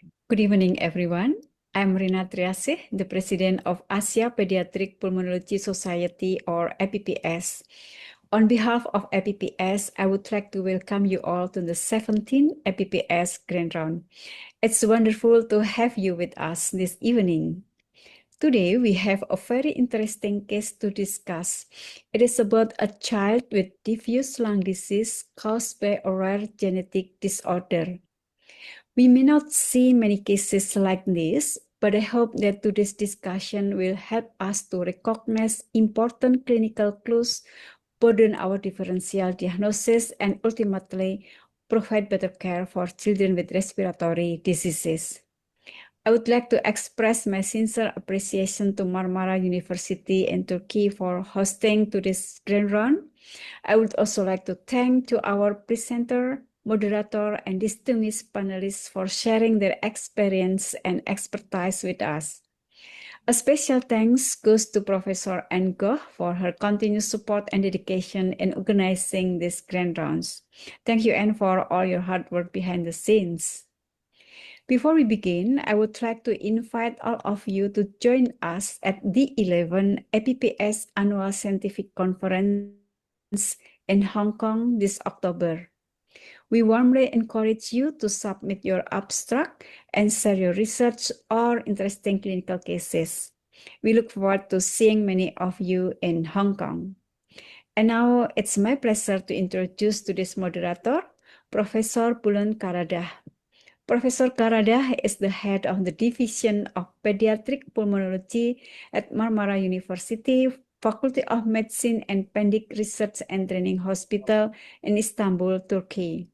Good evening, everyone. I'm Rina Triasih, the President of Asia Pediatric Pulmonology Society, or APPS. On behalf of APPS, I would like to welcome you all to the 17th APPS Grand Round. It's wonderful to have you with us this evening. Today, we have a very interesting case to discuss. It is about a child with diffuse lung disease caused by a rare genetic disorder. We may not see many cases like this, but I hope that today's discussion will help us to recognize important clinical clues, broaden our differential diagnosis, and ultimately provide better care for children with respiratory diseases. I would like to express my sincere appreciation to Marmara University in Turkey for hosting today's grand round. I would also like to thank to our presenter, moderator, and distinguished panelists for sharing their experience and expertise with us. A special thanks goes to Professor Ngo for her continued support and dedication in organizing these grand rounds. Thank you, Anne, for all your hard work behind the scenes. Before we begin, I would like to invite all of you to join us at the 11th APPS Annual Scientific Conference in Hong Kong this October. We warmly encourage you to submit your abstract and share your research or interesting clinical cases. We look forward to seeing many of you in Hong Kong. And now it's my pleasure to introduce today's moderator, Professor Bulan Karadah. Professor Karadah is the head of the Division of Pediatric Pulmonology at Marmara University, Faculty of Medicine and Pendic Research and Training Hospital in Istanbul, Turkey.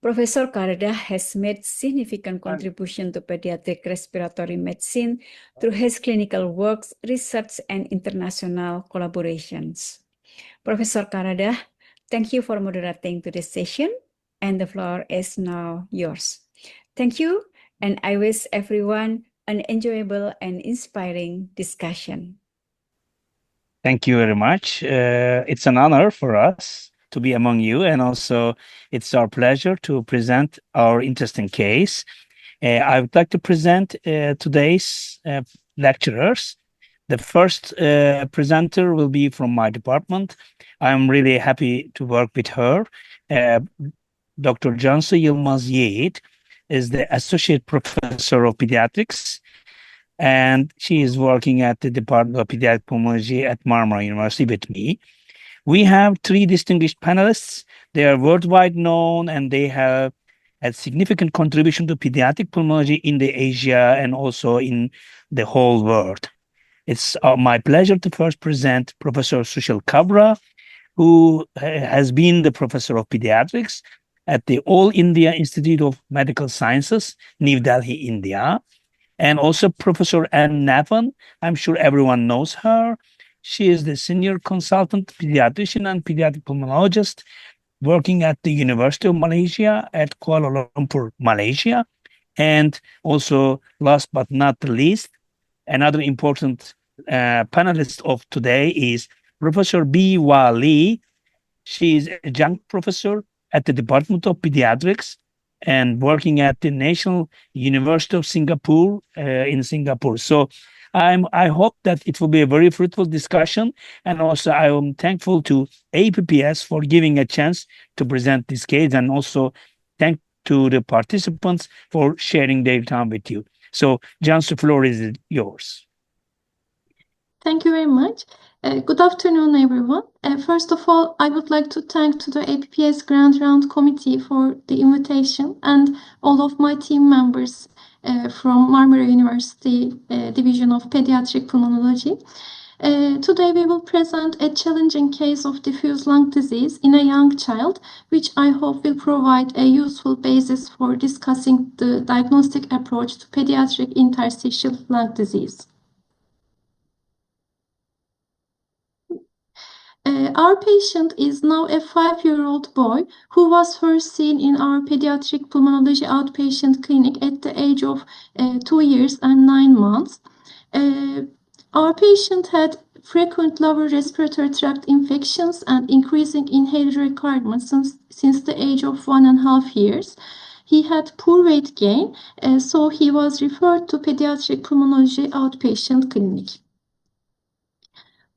Professor Karadah has made significant contribution to pediatric respiratory medicine through his clinical works, research, and international collaborations. Professor Karadah, thank you for moderating today's session, and the floor is now yours. Thank you, and I wish everyone an enjoyable and inspiring discussion. Thank you very much. It's an honor for us to be among you, and also it's our pleasure to present our interesting case. I would like to present today's lecturers. The first presenter will be from my department. I'm really happy to work with her. Dr. Cansu Yılmaz Yiğit is the Associate Professor of Pediatrics, and she is working at the Department of Pediatric Pulmonology at Marmara University with me. We have three distinguished panelists. They are worldwide known, and they have a significant contribution to pediatric pulmonology in the Asia and also in the whole world. It's my pleasure to first present Professor Sushil Kabra, who has been the professor of pediatrics at the All India Institute of Medical Sciences, New Delhi, India. And also Professor Ann Nathan. I'm sure everyone knows her. She is the senior consultant pediatrician and pediatric pulmonologist working at the University of Malaysia at Kuala Lumpur, Malaysia. And also, last but not the least, another important panelist of today is Professor B. Wa Lee. She is a adjunct professor at the Department of Pediatrics and working at the National University of Singapore in Singapore. So I hope that it will be a very fruitful discussion. And also I am thankful to APPS for giving a chance to present this case, and also thank to the participants for sharing their time with you. So John, the floor is yours. Thank you very much. Good afternoon, everyone. First of all, I would like to thank to the APPS Grand Round Committee for the invitation, and all of my team members from Marmara University Division of Pediatric Pulmonology. Today we will present a challenging case of diffuse lung disease in a young child, which I hope will provide a useful basis for discussing the diagnostic approach to pediatric interstitial lung disease. Our patient is now a 5-year-old boy who was first seen in our pediatric pulmonology outpatient clinic at the age of 2 years and 9 months. Our patient had frequent lower respiratory tract infections and increasing inhaler requirements since the age of 1.5 years. He had poor weight gain, so he was referred to pediatric pulmonology outpatient clinic.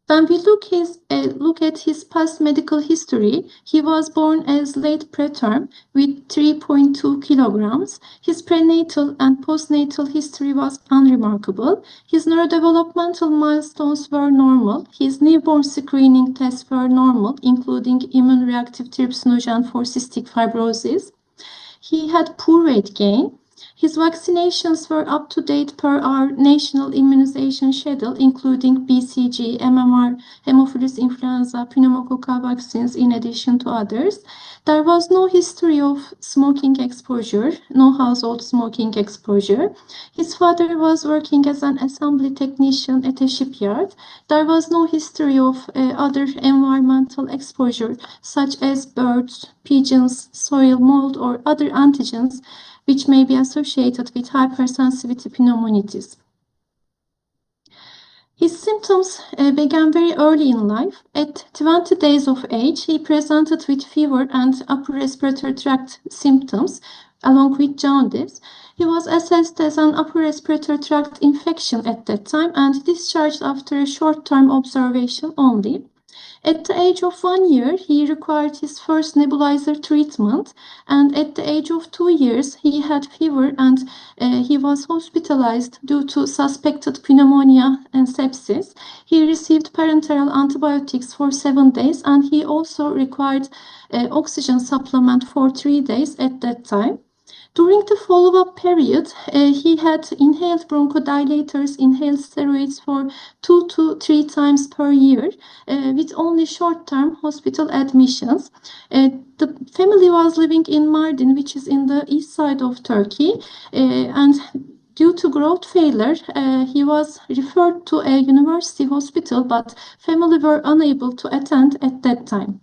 When we look at his past medical history, he was born as late preterm with 3.2 kilograms. His prenatal and postnatal history was unremarkable. His neurodevelopmental milestones were normal. His newborn screening tests were normal, including immune-reactive trypsinogen for cystic fibrosis. He had poor weight gain. His vaccinations were up to date per our national immunization schedule, including BCG, MMR, Haemophilus influenza, pneumococcal vaccines, in addition to others. There was no history of smoking exposure, no household smoking exposure. His father was working as an assembly technician at a shipyard. There was no history of other environmental exposure, such as birds, pigeons, soil, mold, or other antigens which may be associated with hypersensitivity pneumonitis. His symptoms began very early in life. At 20 days of age, he presented with fever and upper respiratory tract symptoms, along with jaundice. He was assessed as an upper respiratory tract infection at that time and discharged after a short-term observation only. At the age of 1 year, he required his first nebulizer treatment, and at the age of 2 years, he had fever and he was hospitalized due to suspected pneumonia and sepsis. He received parenteral antibiotics for 7 days, and he also required oxygen supplement for 3 days at that time. During the follow-up period, he had inhaled bronchodilators, inhaled steroids for 2 to 3 times per year, with only short-term hospital admissions. The family was living in Mardin, which is in the east side of Turkey, and due to growth failure, he was referred to a university hospital, but family were unable to attend at that time.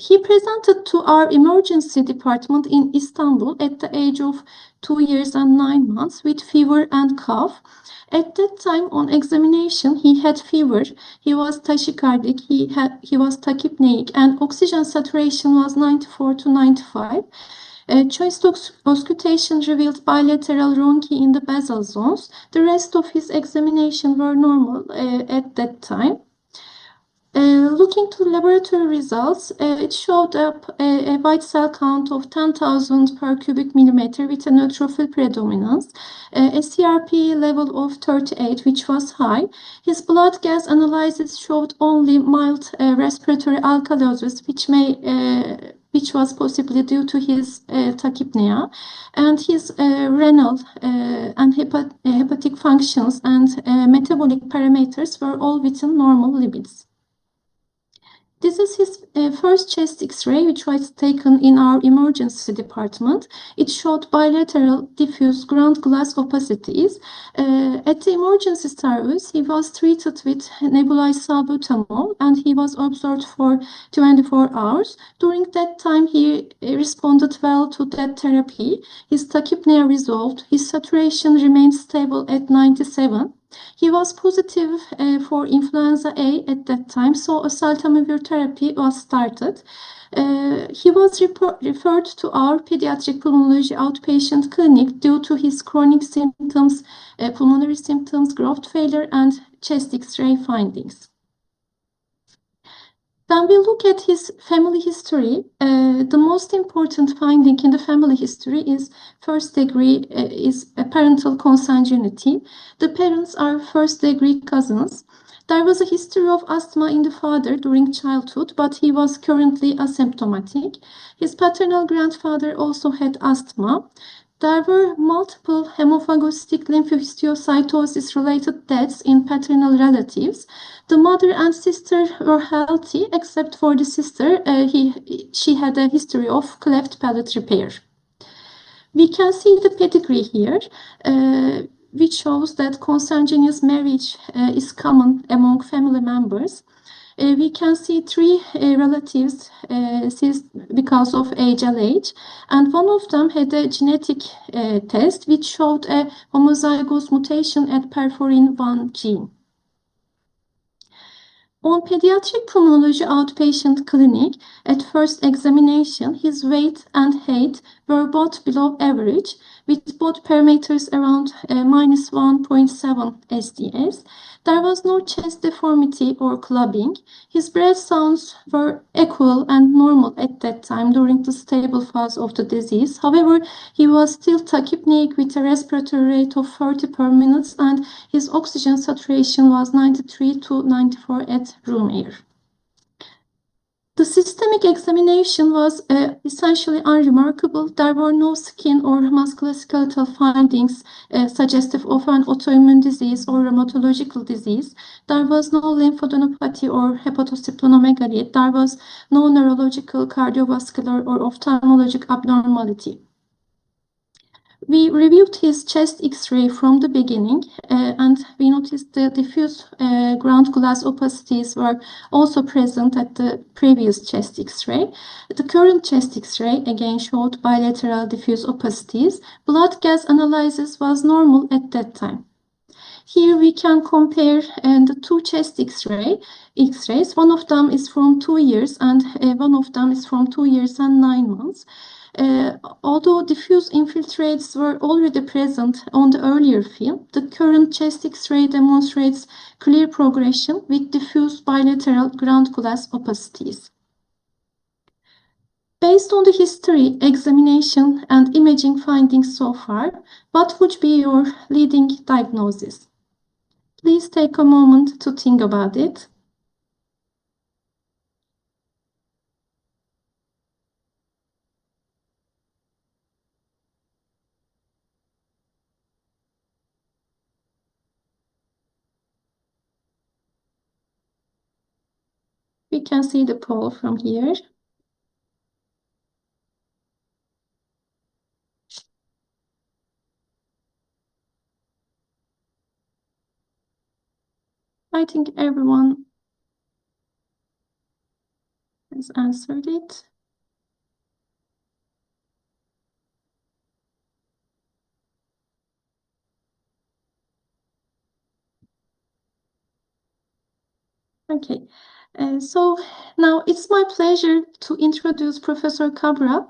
He presented to our emergency department in Istanbul at the age of 2 years and 9 months with fever and cough. At that time, on examination, he had fever, he was tachycardic, he was tachypneic, and oxygen saturation was 94 to 95. Chest auscultation revealed bilateral rhonchi in the basal zones. The rest of his examination were normal at that time. Looking to laboratory results, it showed up a white cell count of 10,000 per cubic millimeter with a neutrophil predominance, a CRP level of 38, which was high. His blood gas analysis showed only mild respiratory alkalosis, which was possibly due to his tachypnea, and his renal and hepatic functions and metabolic parameters were all within normal limits. This is his first chest X-ray, which was taken in our emergency department. It showed bilateral diffuse ground glass opacities. At the emergency service, he was treated with nebulized salbutamol, and he was observed for 24 hours. During that time, he responded well to that therapy. His tachypnea resolved. His saturation remained stable at 97. He was positive for influenza A at that time, so a saltamivir therapy was started. He was referred to our pediatric pulmonology outpatient clinic due to his chronic symptoms, pulmonary symptoms, growth failure, and chest X-ray findings. When we look at his family history, the most important finding in the family history is first degree is a parental consanguinity. The parents are first degree cousins. There was a history of asthma in the father during childhood, but he was currently asymptomatic. His paternal grandfather also had asthma. There were multiple hemophagocytic lymphohistiocytosis-related deaths in paternal relatives. The mother and sister were healthy, except for the sister. She had a history of cleft palate repair. We can see the pedigree here, which shows that consanguineous marriage is common among family members. We can see 3 relatives because of age LH, and one of them had a genetic test which showed a homozygous mutation at perforin 1 gene. On pediatric pulmonology outpatient clinic, at first examination, his weight and height were both below average, with both parameters around minus 1.7 SDS. There was no chest deformity or clubbing. His breath sounds were equal and normal at that time during the stable phase of the disease. However, he was still tachypneic with a respiratory rate of 30 per minute, and his oxygen saturation was 93 to 94 at room air. The systemic examination was essentially unremarkable. There were no skin or musculoskeletal findings suggestive of an autoimmune disease or rheumatological disease. There was no lymphadenopathy or hepatosplenomegaly. There was no neurological, cardiovascular, or ophthalmologic abnormality. We reviewed his chest X-ray from the beginning, and we noticed the diffuse ground glass opacities were also present at the previous chest X-ray. The current chest X-ray again showed bilateral diffuse opacities. Blood gas analysis was normal at that time. Here we can compare the two chest X-rays. One of them is from 2 years and one of them is from 2 years and 9 months. Although diffuse infiltrates were already present on the earlier film, the current chest X-ray demonstrates clear progression with diffuse bilateral ground glass opacities. Based on the history, examination, and imaging findings so far, what would be your leading diagnosis? Please take a moment to think about it. We can see the poll from here. I think everyone has answered it. Okay, so now it's my pleasure to introduce Professor Kabra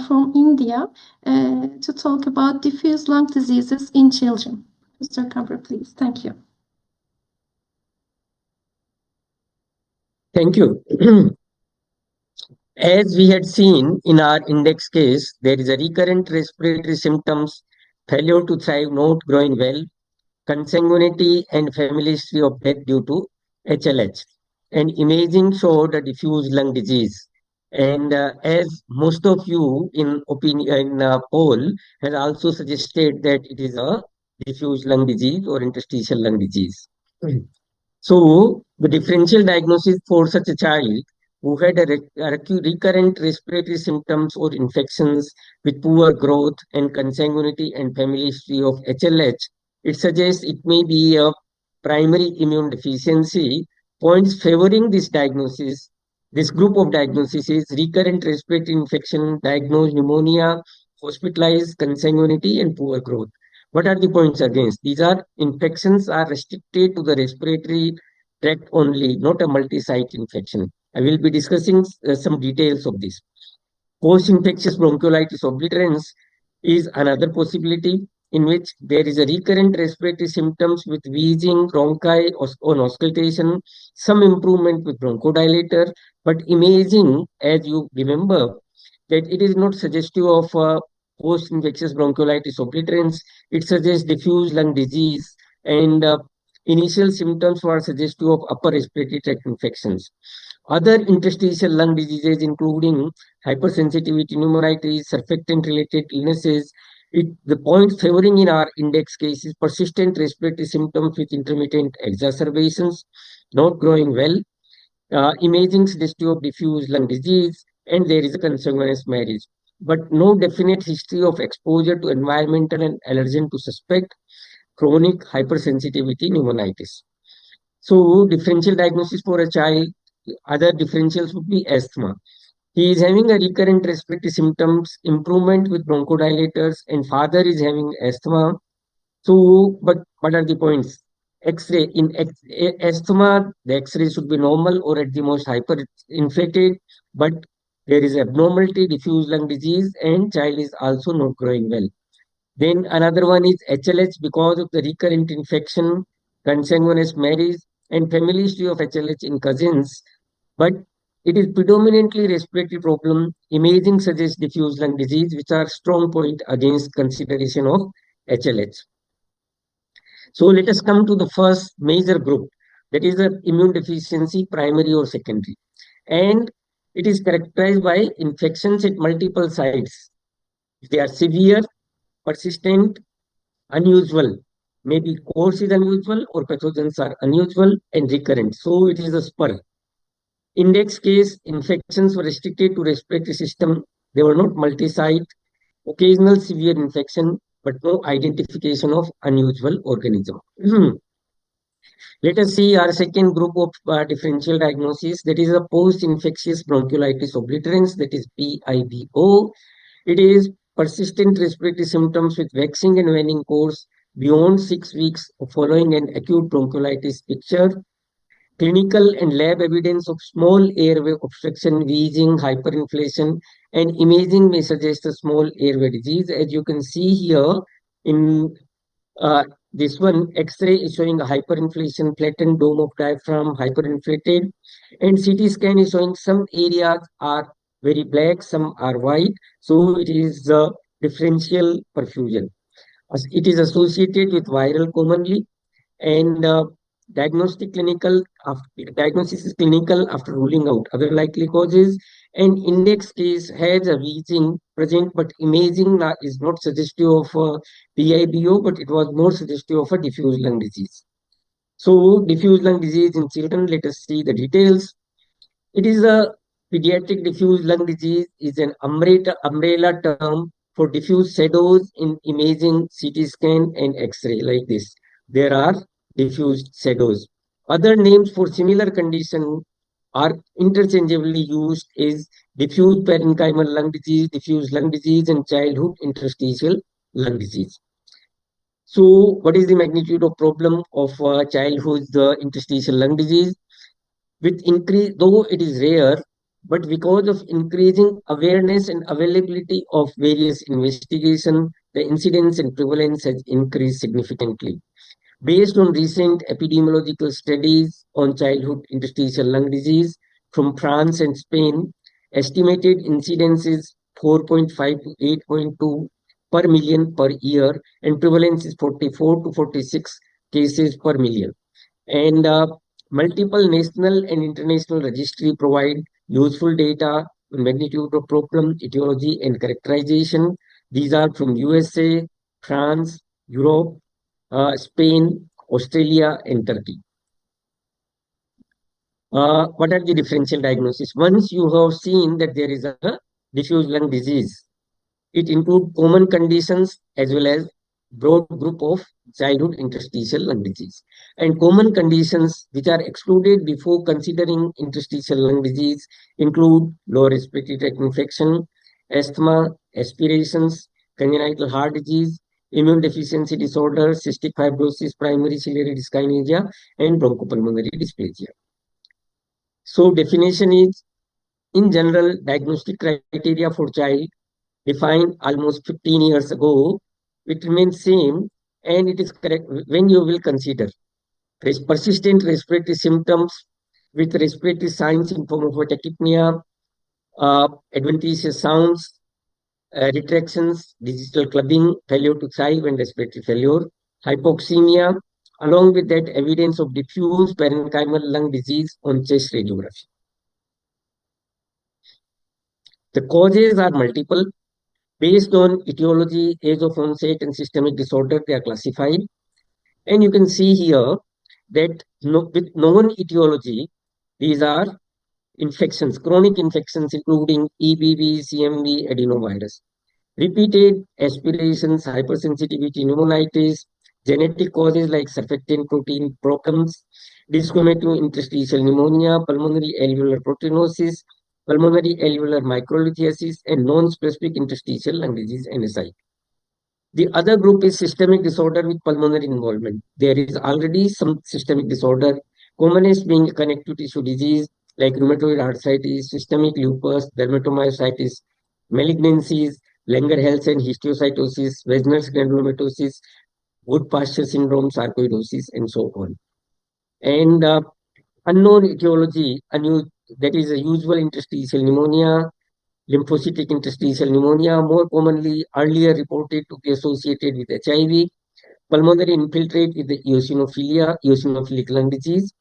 from India to talk about diffuse lung diseases in children. Mr. Kabra, please. Thank you. Thank you. As we had seen in our index case, there is a recurrent respiratory symptoms, failure to thrive, not growing well, consanguinity and family history of death due to HLH. And imaging showed a diffuse lung disease. And as most of you in poll has also suggested that it is a diffuse lung disease or interstitial lung disease. So the differential diagnosis for such a child who had a recurrent respiratory symptoms or infections with poor growth and consanguinity and family history of HLH, it suggests it may be a primary immune deficiency. Points favoring this diagnosis, this group of diagnoses is recurrent respiratory infection, diagnosed pneumonia, hospitalized consanguinity, and poor growth. What are the points against? These are infections are restricted to the respiratory tract only, not a multi-site infection. I will be discussing some details of this. Post-infectious bronchiolitis obliterans is another possibility in which there is a recurrent respiratory symptoms with wheezing, bronchi, on auscultation, some improvement with bronchodilator, but imaging, as you remember, that it is not suggestive of post-infectious bronchiolitis obliterans. It suggests diffuse lung disease, and initial symptoms were suggestive of upper respiratory tract infections. Other interstitial lung diseases, including hypersensitivity pneumonitis, surfactant-related illnesses, the point favoring in our index case is persistent respiratory symptoms with intermittent exacerbations, not growing well, imaging suggestive of diffuse lung disease, and there is a consanguineous marriage, but no definite history of exposure to environmental and allergen to suspect chronic hypersensitivity pneumonitis. So differential diagnosis for a child, other differentials would be asthma. He is having a recurrent respiratory symptoms, improvement with bronchodilators, and father is having asthma. So, but what are the points? X-ray. In asthma, the X-ray should be normal or at the most hyperinflated, but there is abnormality, diffuse lung disease, and child is also not growing well. Then another one is HLH because of the recurrent infection, consanguineous marriage, and family history of HLH in cousins. But it is predominantly respiratory problem. Imaging suggests diffuse lung disease, which are strong point against consideration of HLH. So let us come to the first major group, that is the immune deficiency, primary or secondary. And it is characterized by infections at multiple sites. If they are severe, persistent, unusual, maybe course is unusual or pathogens are unusual and recurrent. So it is a spur. Index case, infections were restricted to respiratory system. They were not multi-site. Occasional severe infection, but no identification of unusual organism. Let us see our second group of differential diagnosis, that is a post-infectious bronchiolitis obliterans, that is PIBO. It is persistent respiratory symptoms with waxing and waning course beyond 6 weeks following an acute bronchiolitis picture. Clinical and lab evidence of small airway obstruction, wheezing, hyperinflation, and imaging may suggest a small airway disease. As you can see here in this one, X-ray is showing a hyperinflation, flattened dome of diaphragm, hyperinflated, and CT scan is showing some areas are very black, some are white. So it is differential perfusion. It is associated with viral commonly, and diagnosis is clinical after ruling out other likely causes. And index case has a wheezing present, but imaging is not suggestive of PIBO, but it was more suggestive of a diffuse lung disease. So diffuse lung disease in children, let us see the details. It is a pediatric diffuse lung disease is an umbrella term for diffuse shadows in imaging, CT scan, and X-ray like this. There are diffuse shadows. Other names for similar condition are interchangeably used is diffuse parenchymal lung disease, and childhood interstitial lung disease. So, what is the magnitude of problem of childhood interstitial lung disease? With increase, though it is rare, but because of increasing awareness and availability of various investigation, the incidence and prevalence has increased significantly. Based on recent epidemiological studies on childhood interstitial lung disease from France and Spain, estimated incidence is 4.5 to 8.2 per million per year, and prevalence is 44 to 46 cases per million. And multiple national and international registry provide useful data on magnitude of problem, etiology, and characterization. These are from USA, France, Europe, Spain, Australia, and Turkey. What are the differential diagnosis? Once you have seen that there is a diffuse lung disease, it includes common conditions as well as broad group of childhood interstitial lung disease. And common conditions which are excluded before considering interstitial lung disease include lower respiratory tract infection, asthma, aspirations, congenital heart disease, immune deficiency disorder, cystic fibrosis, primary ciliary dyskinesia, and bronchopulmonary dysplasia. So definition is, in general, diagnostic criteria for child defined almost 15 years ago, it remains same, and it is correct when you will consider persistent respiratory symptoms with respiratory signs in form of tachypnea, adventitious sounds, retractions, digital clubbing, failure to thrive, and respiratory failure, hypoxemia, along with that evidence of diffuse parenchymal lung disease on chest radiography. The causes are multiple. Based on etiology, age of onset, and systemic disorder, they are classified. And you can see here that with known etiology, these are infections, chronic infections, including EBV, CMV, adenovirus. Repeated aspirations, hypersensitivity, pneumonitis, genetic causes like surfactant protein problems, discriminating interstitial pneumonia, pulmonary alveolar proteinosis, pulmonary alveolar microlithiasis, and non-specific interstitial lung disease, NSI. The other group is systemic disorder with pulmonary involvement. There is already some systemic disorder, commonest being connective tissue disease like rheumatoid arthritis, systemic lupus, dermatomyositis, malignancies, Langerhans and histiocytosis, vaginal granulomatosis, wood pasture syndrome, sarcoidosis, and so on. And unknown etiology, that is a usual interstitial pneumonia, lymphocytic interstitial pneumonia, more commonly earlier reported to be associated with HIV, pulmonary infiltrate with the eosinophilic lung disease,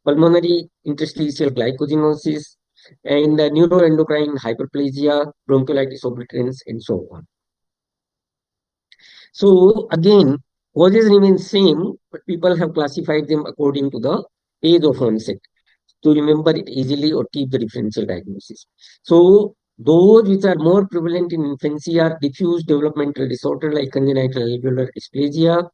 pulmonary interstitial glycogenosis, and neuroendocrine hyperplasia, bronchiolitis obliterans, and so on. So again, causes remain same, but people have classified them according to the age of onset to remember it easily or keep the differential diagnosis. So those which are more prevalent in infancy are diffuse developmental disorder like congenital alveolar dysplasia,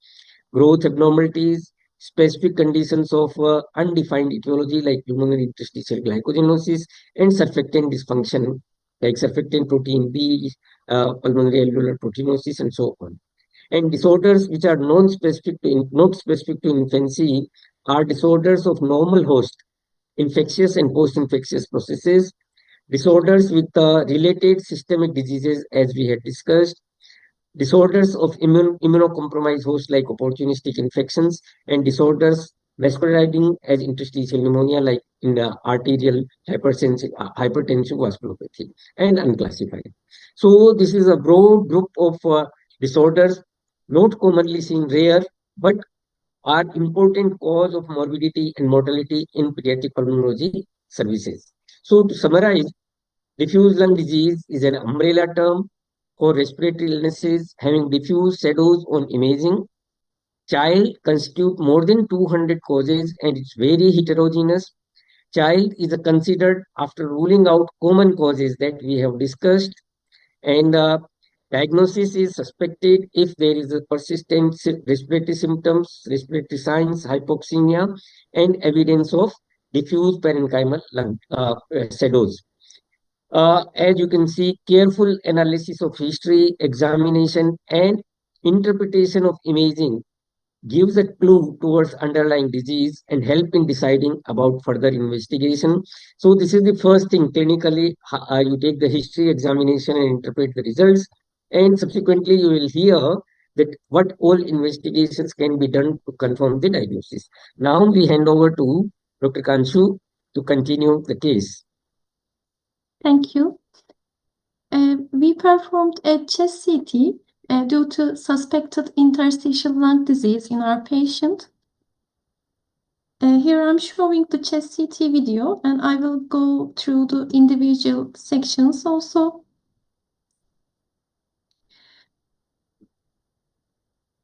growth abnormalities, specific conditions of undefined etiology like pulmonary interstitial glycogenosis, and surfactant dysfunction like surfactant protein B, pulmonary alveolar proteinosis, and so on. And disorders which are not specific to infancy are disorders of normal host, infectious and post-infectious processes, disorders with related systemic diseases as we had discussed, disorders of immunocompromised hosts like opportunistic infections, and disorders masquerading as interstitial pneumonia like in the arterial hypertensive vasculopathy and unclassified. So this is a broad group of disorders not commonly seen rare but are important cause of morbidity and mortality in pediatric pulmonology services. So to summarize, diffuse lung disease is an umbrella term for respiratory illnesses having diffuse shadows on imaging. Child constitute more than 200 causes and it's very heterogeneous. Child is considered after ruling out common causes that we have discussed, and diagnosis is suspected if there is a persistent respiratory symptoms, respiratory signs, hypoxemia, and evidence of diffuse parenchymal lung shadows. As you can see, careful analysis of history, examination, and interpretation of imaging gives a clue towards underlying disease and help in deciding about further investigation. So this is the first thing clinically, you take the history examination and interpret the results, and subsequently you will hear that what all investigations can be done to confirm the diagnosis. Now we hand over to Dr. Kanshu to continue the case. Thank you. We performed a chest CT due to suspected interstitial lung disease in our patient. Here I'm showing the chest CT video and I will go through the individual sections also.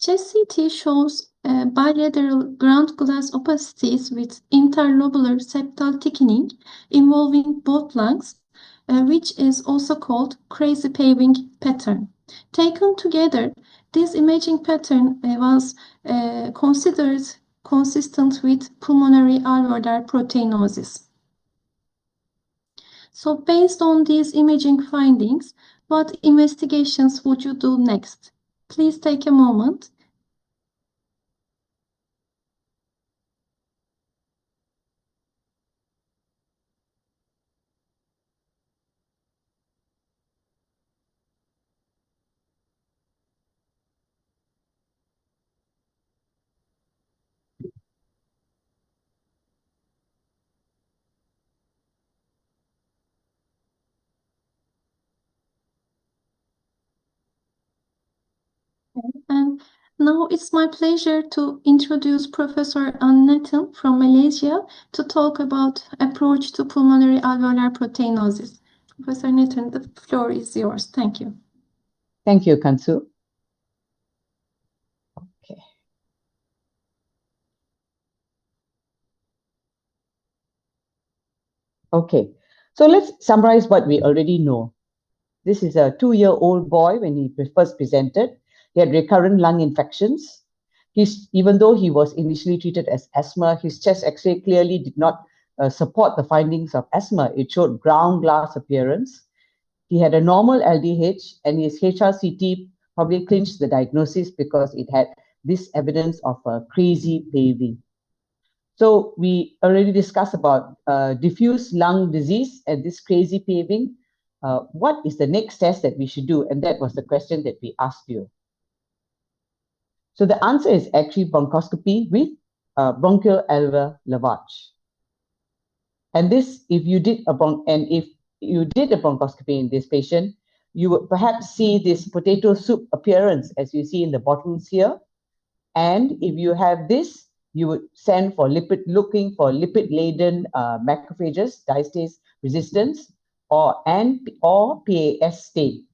Chest CT shows bilateral ground glass opacities with interlobular septal thickening involving both lungs, which is also called crazy paving pattern. Taken together, this imaging pattern was considered consistent with pulmonary alveolar proteinosis. So based on these imaging findings, what investigations would you do next? Please take a moment. And now it's my pleasure to introduce Professor Annethen from Malaysia to talk about approach to pulmonary alveolar proteinosis. Professor Annethen, the floor is yours. Thank you. Thank you, Kansu. Okay. Okay, so let's summarize what we already know. This is a 2-year-old boy when he first presented. He had recurrent lung infections. Even though he was initially treated as asthma, his chest X-ray clearly did not support the findings of asthma. It showed ground glass appearance. He had a normal LDH and his HRCT probably clinched the diagnosis because it had this evidence of a crazy paving. So we already discussed about diffuse lung disease and this crazy paving. What is the next test that we should do? And that was the question that we asked you. So the answer is actually bronchoscopy with bronchial alveolar lavage. And this, if you did a bronchoscopy in this patient, you would perhaps see this potato soup appearance as you see in the bottles here. And if you have this, you would send for looking for lipid-laden macrophages, diastase resistance, or PAS state,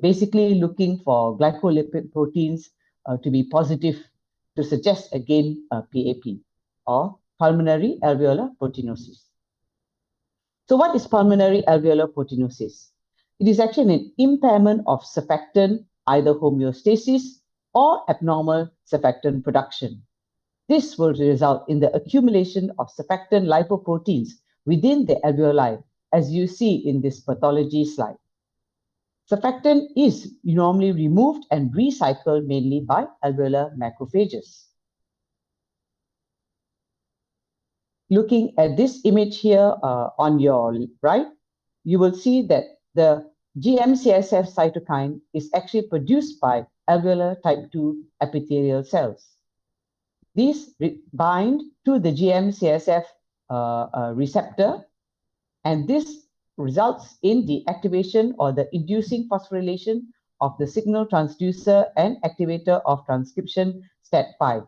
basically looking for glycolipid proteins to be positive to suggest again PAP or pulmonary alveolar proteinosis. So what is pulmonary alveolar proteinosis? It is actually an impairment of surfactant, either homeostasis or abnormal surfactant production. This will result in the accumulation of surfactant lipoproteins within the alveoli, as you see in this pathology slide. Surfactant is normally removed and recycled mainly by alveolar macrophages. Looking at this image here on your right, you will see that the GM-CSF cytokine is actually produced by alveolar type 2 epithelial cells. These bind to the GM-CSF receptor, and this results in the activation or the inducing phosphorylation of the signal transducer and activator of transcription STAT5.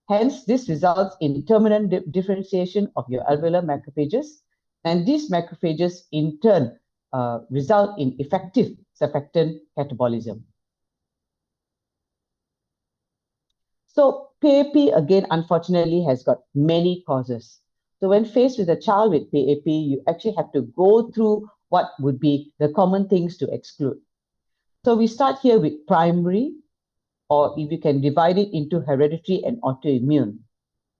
Hence, this results in terminal differentiation of your alveolar macrophages, and these macrophages in turn result in effective surfactant catabolism. So PAP, again, unfortunately, has got many causes. So when faced with a child with PAP, you actually have to go through what would be the common things to exclude. So we start here with primary, or if you can divide it into hereditary and autoimmune.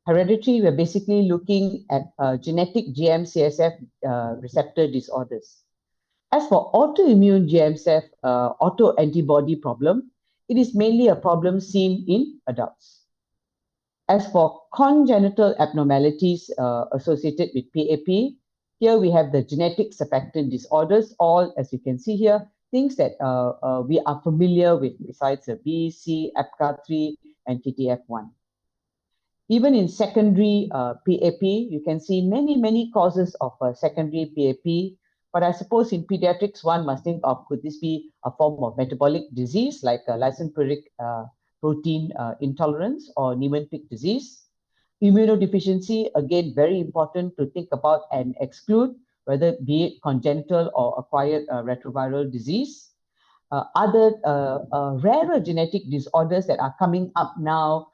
Hereditary, we're basically looking at genetic GM-CSF receptor disorders. As for autoimmune GM-CSF autoantibody problem, it is mainly a problem seen in adults. As for congenital abnormalities associated with PAP, here we have the genetic surfactant disorders, all, as you can see here, things that we are familiar with besides the B, C, APCA3, and TTF1. Even in secondary PAP, you can see many causes of secondary PAP. But I suppose in pediatrics, one must think of, could this be a form of metabolic disease like lysopyric protein intolerance or Niemann-Pick disease? Immunodeficiency, again, very important to think about and exclude, whether be it congenital or acquired retroviral disease. Other rarer genetic disorders that are coming up now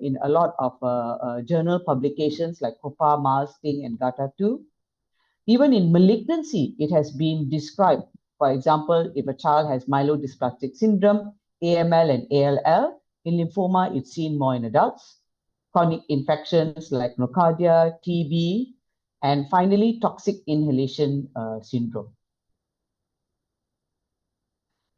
in a lot of journal publications like COPA, MARS, STING, and GATA2. Even in malignancy, it has been described. For example, if a child has myelodysplastic syndrome, AML and ALL, in lymphoma, it's seen more in adults. Chronic infections like nocardia, TB, and finally, toxic inhalation syndrome.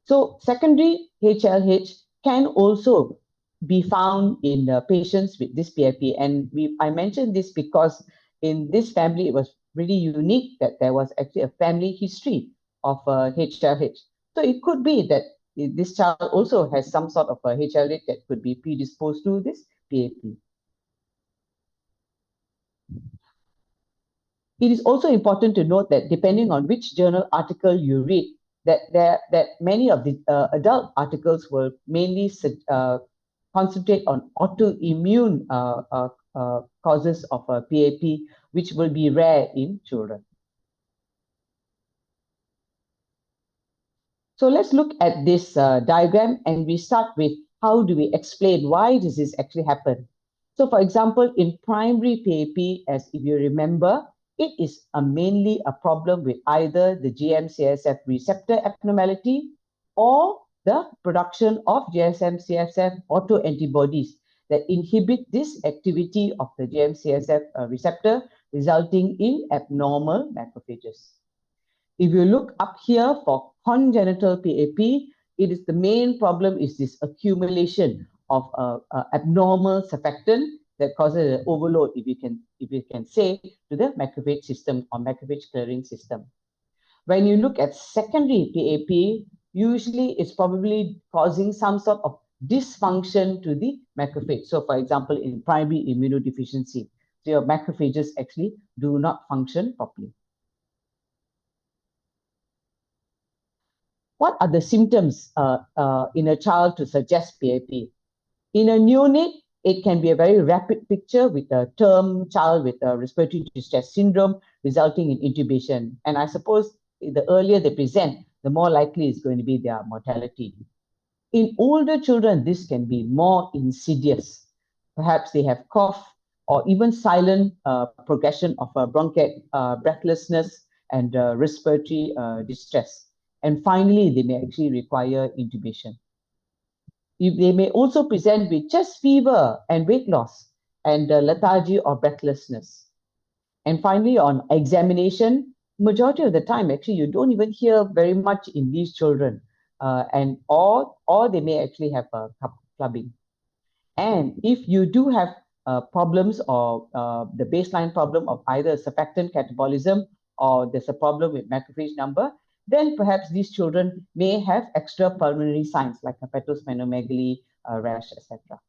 So secondary HLH can also be found in patients with this PAP. And I mentioned this because in this family, it was really unique that there was actually a family history of HLH. So it could be that this child also has some sort of a HLH that could be predisposed to this PAP. It is also important to note that depending on which journal article you read, that many of the adult articles will mainly concentrate on autoimmune causes of PAP, which will be rare in children. So let's look at this diagram, and we start with how do we explain why does this actually happen. So for example, in primary PAP, as if you remember, it is mainly a problem with either the GM-CSF receptor abnormality or the production of GM-CSF autoantibodies that inhibit this activity of the GM-CSF receptor, resulting in abnormal macrophages. If you look up here for congenital PAP, it is the main problem is this accumulation of abnormal surfactant that causes an overload, if you can say, to the macrophage system or macrophage clearing system. When you look at secondary PAP, usually it's probably causing some sort of dysfunction to the macrophage. So for example, in primary immunodeficiency, so your macrophages actually do not function properly. What are the symptoms in a child to suggest PAP? In a neonate, it can be a very rapid picture with a term child with a respiratory distress syndrome resulting in intubation. And I suppose the earlier they present, the more likely is going to be their mortality. In older children, this can be more insidious. Perhaps they have cough or even silent progression of breathlessness and respiratory distress. And finally, they may actually require intubation. They may also present with chest fever and weight loss and lethargy or breathlessness. And finally, on examination, majority of the time, actually, you don't even hear very much in these children, or they may actually have clubbing. And if you do have problems or the baseline problem of either surfactant catabolism or there's a problem with macrophage number, then perhaps these children may have extra pulmonary signs like hepatosplenomegaly, rash, etc.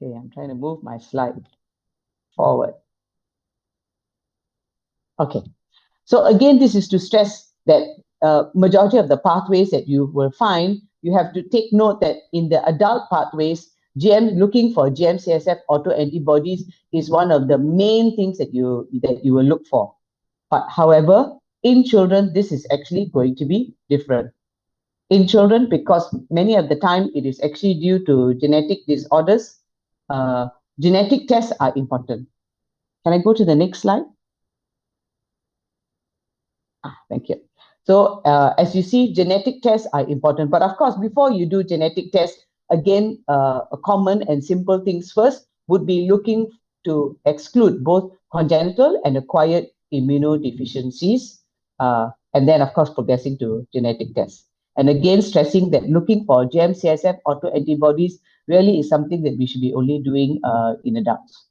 Okay, I'm trying to move my slide forward. Okay, so again, this is to stress that majority of the pathways that you will find, you have to take note that in the adult pathways, looking for GM-CSF autoantibodies is one of the main things that you will look for. But however, in children, this is actually going to be different. In children, because many of the time it is actually due to genetic disorders, genetic tests are important. Can I go to the next slide? Thank you. So as you see, genetic tests are important. But of course, before you do genetic tests, again, a common and simple things first would be looking to exclude both congenital and acquired immunodeficiencies. And then, of course, progressing to genetic tests. And again, stressing that looking for GM-CSF autoantibodies really is something that we should be only doing in adults.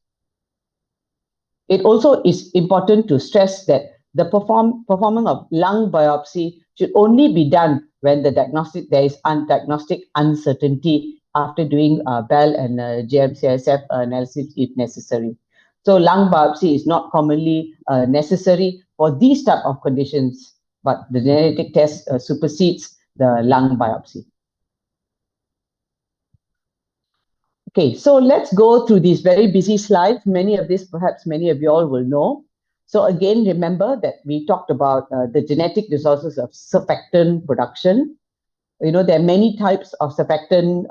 It also is important to stress that the performing of lung biopsy should only be done when there is diagnostic uncertainty after doing BEL and GM-CSF analysis if necessary. So lung biopsy is not commonly necessary for these type of conditions, but the genetic test supersedes the lung biopsy. Okay, so let's go through these very busy slides. Many of these, perhaps many of you all will know. So again, remember that we talked about the genetic resources of surfactant production. You know, there are many types of surfactant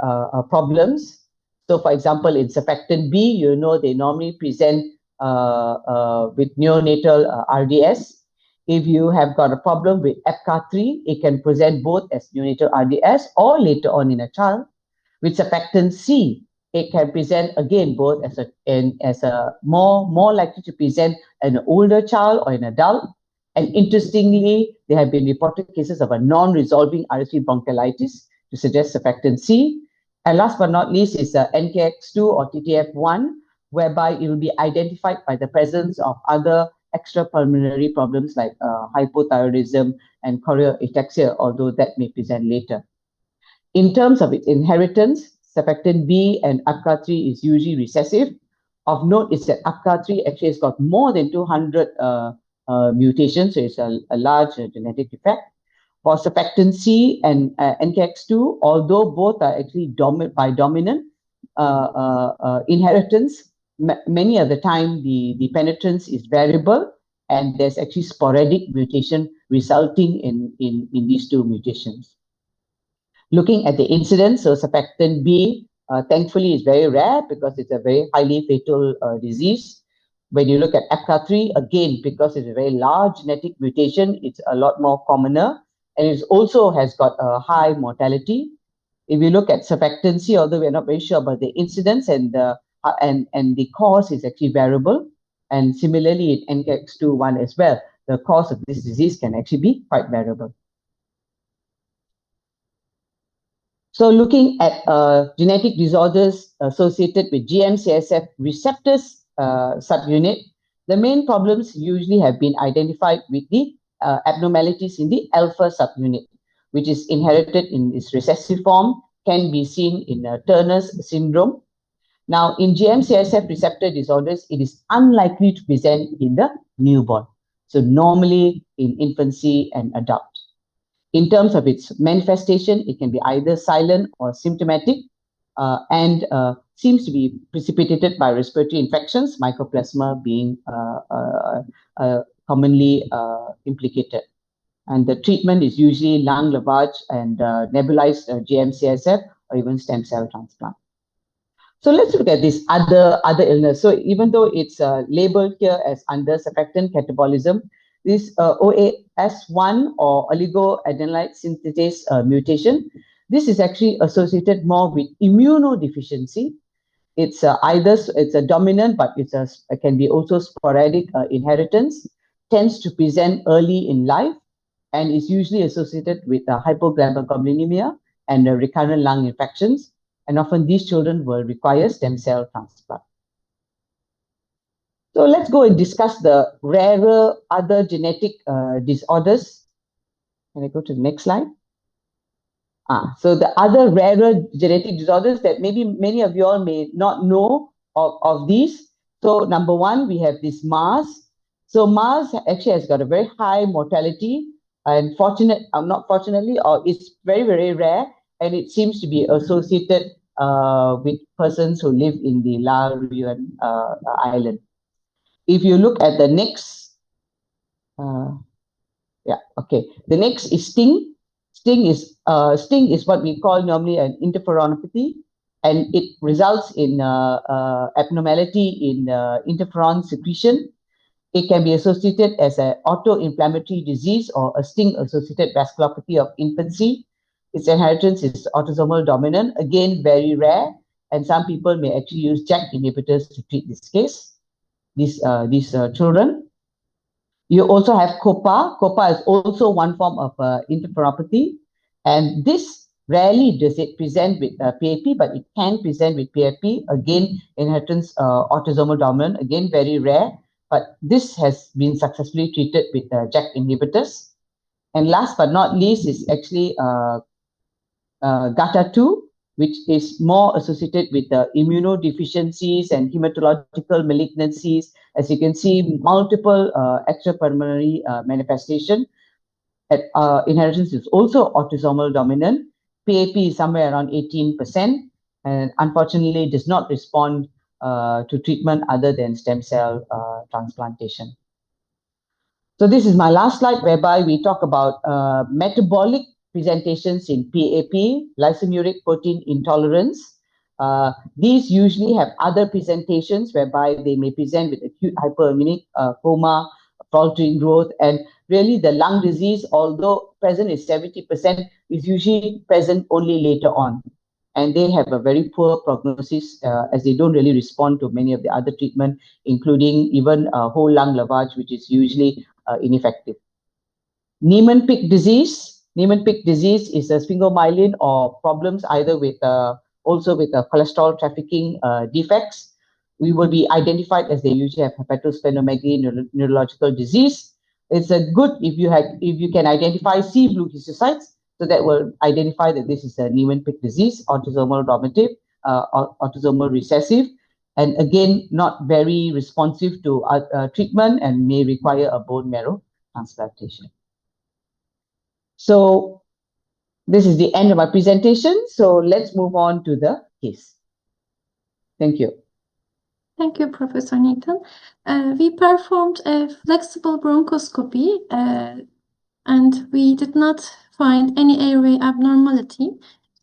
problems. So for example, in surfactant B, you know, they normally present with neonatal RDS. If you have got a problem with FK3, it can present both as neonatal RDS or later on in a child. With surfactant C, it can present again both as a more likely to present an older child or an adult. And interestingly, there have been reported cases of a non-resolving RSV bronchiolitis to suggest surfactant C. And last but not least is NKX2 or TTF1, whereby it will be identified by the presence of other extrapulmonary problems like hypothyroidism and choreoataxia, although that may present later. In terms of its inheritance, surfactant B and APCA3 is usually recessive. Of note is that APCA3 actually has got more than 200 mutations, so it's a large genetic defect. For surfactant C and NKX2, although both are actually by dominant inheritance, many of the time the penetrance is variable, and there's actually sporadic mutation resulting in these two mutations. Looking at the incidence, so surfactant B, thankfully, is very rare because it's a very highly fatal disease. When you look at APCA3, again, because it's a very large genetic mutation, it's a lot more commoner, and it also has got a high mortality. If you look at surfactant C, although we're not very sure about the incidence and the and the cause is actually variable. And similarly, in NCAX2-1 as well, the cause of this disease can actually be quite variable. So looking at genetic disorders associated with GM-CSF receptors subunit, the main problems usually have been identified with the abnormalities in the alpha subunit, which is inherited in its recessive form, can be seen in Turner's syndrome. Now, in GM-CSF receptor disorders, it is unlikely to present in the newborn. So normally in infancy and adult. In terms of its manifestation, it can be either silent or symptomatic and seems to be precipitated by respiratory infections, mycoplasma being commonly implicated. And the treatment is usually lung lavage and nebulized GM-CSF or even stem cell transplant. So let's look at this other illness. So even though it's labeled here as under surfactant catabolism, this OAS1 or oligoadenylate synthetase mutation, this is actually associated more with immunodeficiency. It's it's a dominant, but it can be also sporadic inheritance, tends to present early in life, and is usually associated with hypogammaglobulinemia and recurrent lung infections. And often these children will require stem cell transplant. So let's go and discuss the rarer other genetic disorders. Can I go to the next slide? So the other rarer genetic disorders that maybe many of you all may not know of these. So number one, we have this MARS. So MARS actually has got a very high mortality, and not fortunately, or it's very, very rare, and it seems to be associated with persons who live in the La Réunion island. If you look at the next, the next is STING. STING is what we call normally an interferonopathy, and it results in abnormality in interferon secretion. It can be associated as an autoinflammatory disease or a STING-associated vasculopathy of infancy. Its inheritance is autosomal dominant, again, very rare, and some people may actually use JAK inhibitors to treat this case, these children. You also have COPA. COPA is also one form of interferonopathy, and this rarely does it present with PAP, but it can present with PAP. Again, inheritance autosomal dominant, again, very rare, but this has been successfully treated with JAK inhibitors. And last but not least is actually GATA2, which is more associated with immunodeficiencies and hematological malignancies. As you can see, multiple extrapulmonary manifestation. Inheritance is also autosomal dominant. PAP is somewhere around 18%, and unfortunately does not respond to treatment other than stem cell transplantation. So this is my last slide, whereby we talk about metabolic presentations in PAP, lysine protein intolerance. These usually have other presentations whereby they may present with acute hyperemic coma, faltering growth, and really the lung disease, although present is 70%, is usually present only later on. And they have a very poor prognosis as they don't really respond to many of the other treatment, including even whole lung lavage, which is usually ineffective. Niemann-Pick disease. Niemann-Pick disease is a sphingomyelin or problems either with also with cholesterol trafficking defects. We will be identified as they usually have hepatosplenomegaly neurological disease. It's a good if you can identify C blue histiocytes, so that will identify that this is a Niemann-Pick disease, autosomal dominant, autosomal recessive, and again not very responsive to treatment and may require a bone marrow transplantation. So this is the end of my presentation. So let's move on to the case. Thank you. Thank you, Professor Nathan. We performed a flexible bronchoscopy and we did not find any airway abnormality.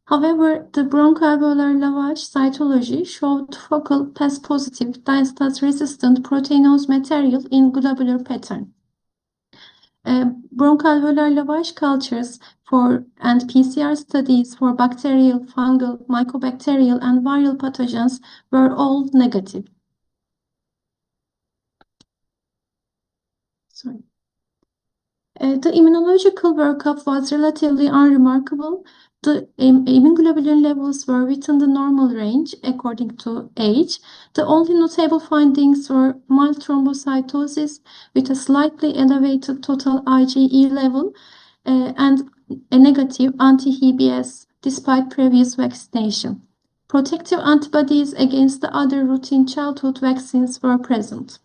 However, the bronchoalveolar lavage cytology showed focal PES-positive diastase-resistant proteinose material in globular pattern. Bronchoalveolar lavage cultures and PCR studies for bacterial, fungal, mycobacterial, and viral pathogens were all negative. Sorry. The immunological workup was relatively unremarkable. The immunoglobulin levels were within the normal range according to age. The only notable findings were mild thrombocytosis with a slightly elevated total IgE level and a negative anti-HBs despite previous vaccination. Protective antibodies against the other routine childhood vaccines were present.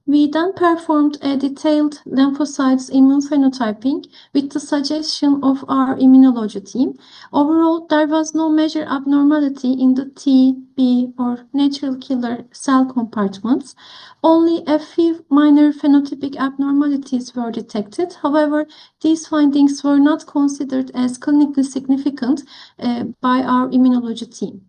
We then performed a detailed lymphocytes immune phenotyping with the suggestion of our immunology team. Overall, there was no major abnormality in the T, B, or natural killer cell compartments. Only a few minor phenotypic abnormalities were detected. However, these findings were not considered as clinically significant by our immunology team.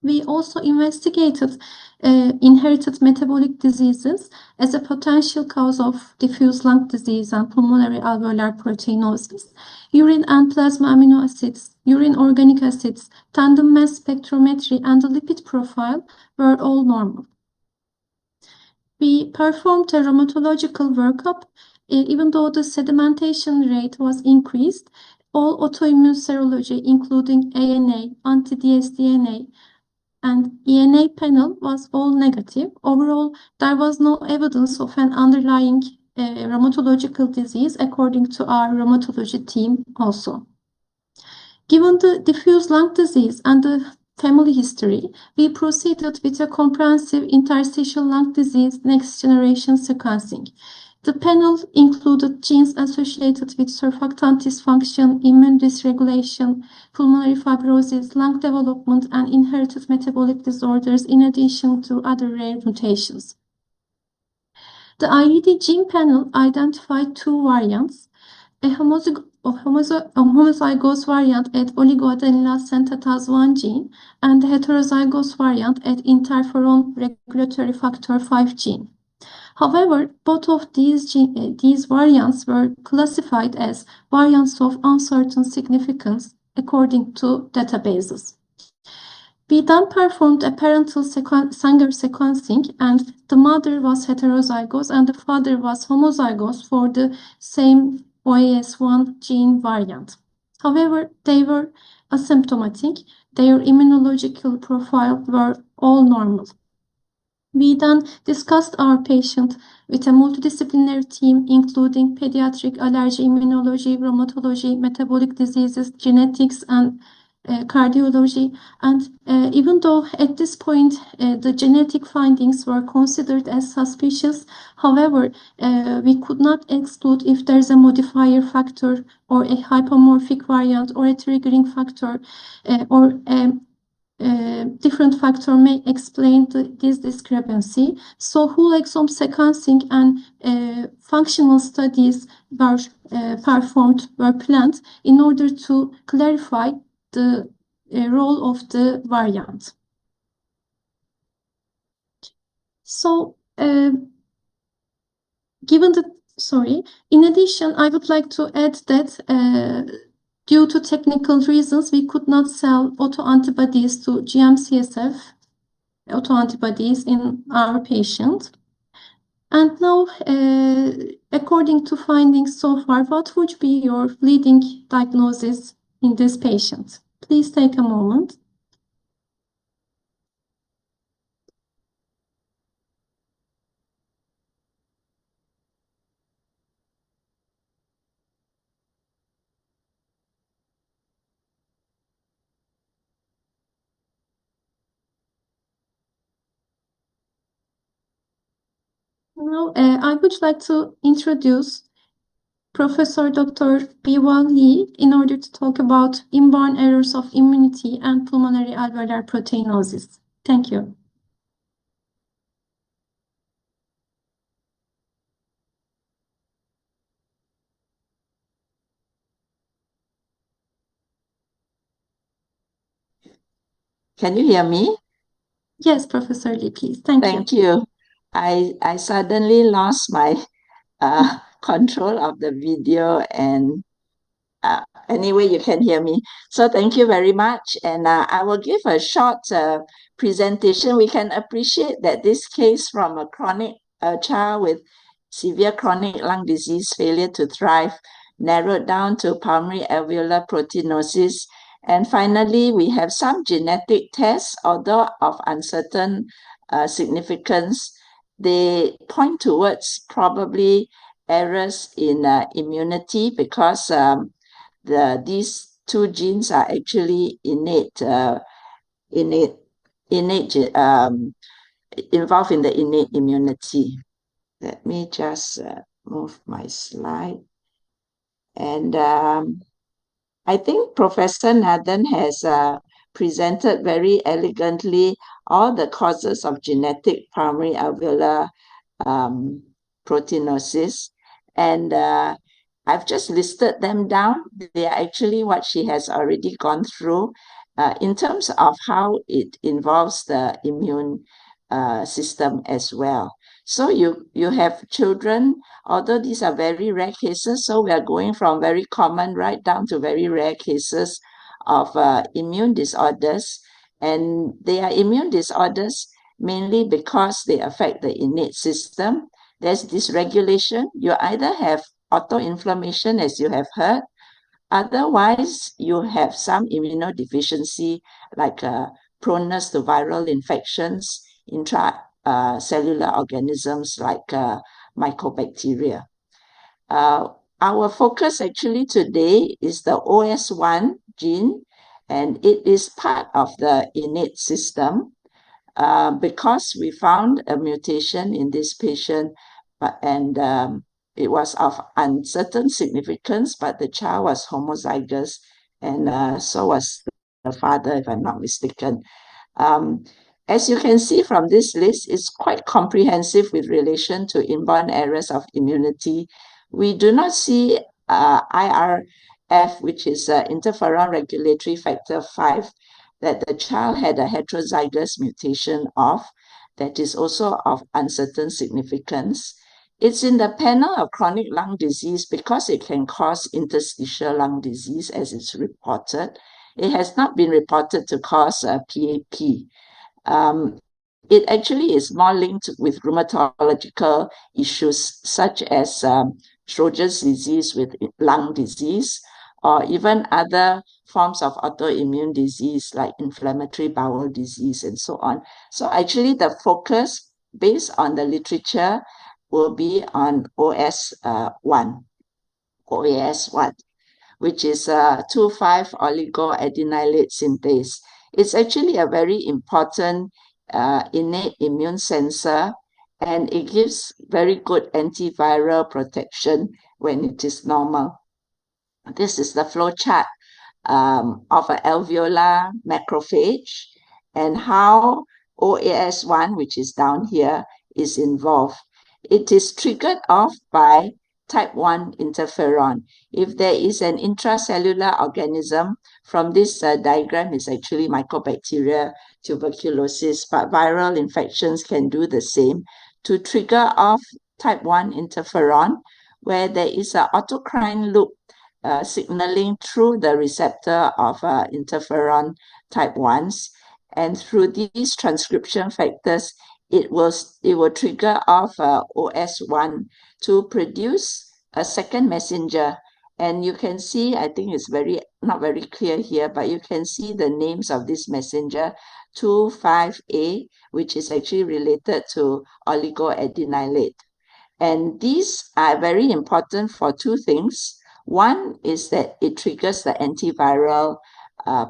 We also investigated inherited metabolic diseases as a potential cause of diffuse lung disease and pulmonary alveolar proteinosis. Urine and plasma amino acids, urine organic acids, tandem mass spectrometry, and the lipid profile were all normal. We performed a rheumatological workup. Even though the sedimentation rate was increased, all autoimmune serology, including ANA, anti-dsDNA, and ENA panel was all negative. Overall, there was no evidence of an underlying rheumatological disease according to our rheumatology team also. Given the diffuse lung disease and the family history, we proceeded with a comprehensive interstitial lung disease next generation sequencing. The panel included genes associated with surfactant dysfunction, immune dysregulation, pulmonary fibrosis, lung development, and inherited metabolic disorders, in addition to other rare mutations. The IED gene panel identified two variants, a homozygous variant at oligoadenylate synthetase 1 gene and a heterozygous variant at interferon regulatory factor 5 gene. However, both of these variants were classified as variants of uncertain significance according to databases. We then performed a parental Sanger sequencing, and the mother was heterozygous and the father was homozygous for the same OAS1 gene variant. However, they were asymptomatic. Their immunological profile were all normal. We then discussed our patient with a multidisciplinary team, including pediatric allergy, immunology, rheumatology, metabolic diseases, genetics, and cardiology. And even though at this point the genetic findings were considered as suspicious, however, we could not exclude if there's a modifier factor or a hypomorphic variant or a triggering factor or different factor may explain this discrepancy. So whole exome sequencing and functional studies were planned in order to clarify the role of the variant. So in addition, I would like to add that due to technical reasons, we could not sell autoantibodies to GM-CSF autoantibodies in our patient. And now, according to findings so far, what would be your leading diagnosis in this patient? Please take a moment. Now, I would like to introduce Professor Dr. Biwa Lee in order to talk about inborn errors of immunity and pulmonary alveolar proteinosis. Thank you. Can you hear me? Yes, Professor Lee, please. Thank you. Thank you. I suddenly lost my control of the video, and anyway, you can hear me. So thank you very much. And I will give a short presentation. We can appreciate that this case from a child with severe chronic lung disease, failure to thrive, narrowed down to pulmonary alveolar proteinosis. And finally, we have some genetic tests, although of uncertain significance. They point towards probably errors in immunity, because these two genes are actually involved in the innate immunity. Let me just move my slide. And I think Professor Nathan has presented very elegantly all the causes of genetic pulmonary alveolar proteinosis. And I've just listed them down. They are actually what she has already gone through in terms of how it involves the immune system as well. So you have children, although these are very rare cases, so we are going from very common right down to very rare cases of immune disorders. And they are immune disorders mainly because they affect the innate system. There's dysregulation. You either have autoinflammation, as you have heard. Otherwise, you have some immunodeficiency, like proneness to viral infections, intracellular organisms like mycobacteria. Our focus actually today is the OS1 gene, and it is part of the innate system because we found a mutation in this patient, and it was of uncertain significance, but the child was homozygous, and so was the father, if I'm not mistaken. As you can see from this list, it's quite comprehensive with relation to inborn errors of immunity. We do not see IRF, which is interferon regulatory factor 5, that the child had a heterozygous mutation of, that is also of uncertain significance. It's in the panel of chronic lung disease because it can cause interstitial lung disease, as it's reported. It has not been reported to cause PAP. It actually is more linked with rheumatological issues such as Sjogren's disease with lung disease, or even other forms of autoimmune disease like inflammatory bowel disease and so on. So actually the focus based on the literature will be on OS1, which is 2,5-oligoadenylate synthase. It's actually a very important innate immune sensor, and it gives very good antiviral protection when it is normal. This is the flow chart of an alveolar macrophage, and how OAS1, which is down here, is involved. It is triggered off by type 1 interferon. If there is an intracellular organism, from this diagram is actually Mycobacteria tuberculosis, but viral infections can do the same to trigger off type 1 interferon, where there is an autocrine loop signaling through the receptor of interferon type 1s, and through these transcription factors, it will trigger off OS1 to produce a second messenger. And you can see, I think it's not very clear here, but you can see the names of this messenger, 2,5A, which is actually related to oligoadenylate. And these are very important for two things. One is that it triggers the antiviral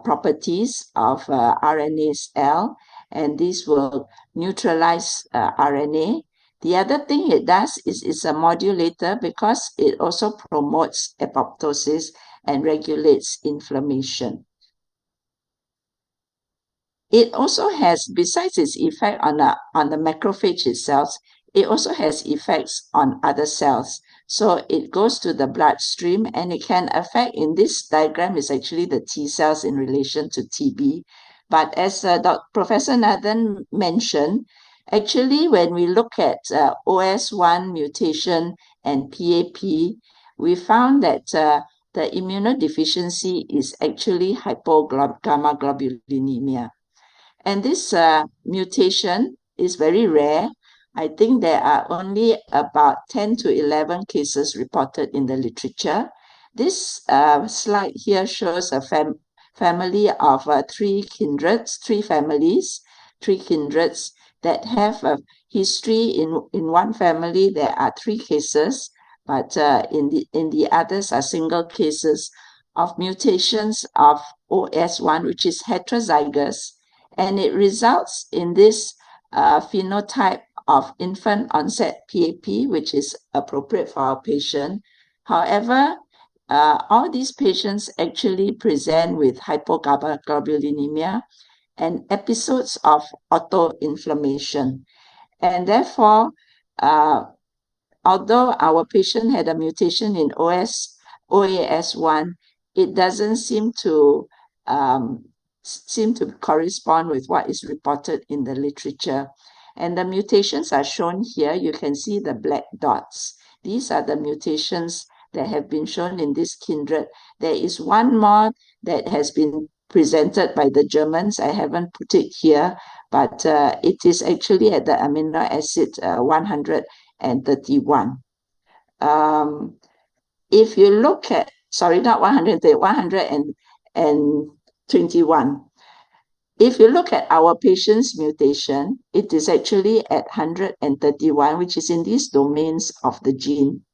properties of RNase L, and this will neutralize RNA. The other thing it does is it's a modulator because it also promotes apoptosis and regulates inflammation. It also has, besides its effect on the macrophage itself, it also has effects on other cells. So it goes to the bloodstream, and it can affect, in this diagram is actually the T cells in relation to TB. But as Professor Nathan mentioned, Actually, when we look at OS1 mutation and PAP, we found that the immunodeficiency is actually hypogammaglobulinemia. And this mutation is very rare. I think there are only about 10 to 11 cases reported in the literature. This slide here shows a family of three families that have a history. In one family, there are 3 cases, but in the others are single cases of mutations of OS1, which is heterozygous, and it results in this phenotype of infant onset PAP, which is appropriate for our patient. However, all these patients actually present with hypogammaglobulinemia and episodes of autoinflammation. And therefore, although our patient had a mutation in OAS1, it doesn't seem to correspond with what is reported in the literature. And the mutations are shown here. You can see the black dots. These are the mutations that have been shown in this kindred. There is one more that has been presented by the Germans. I haven't put it here, but it is actually at the amino acid 131. If you look at, sorry, not 121. If you look at our patient's mutation, it is actually at 131, which is in these domains of the gene.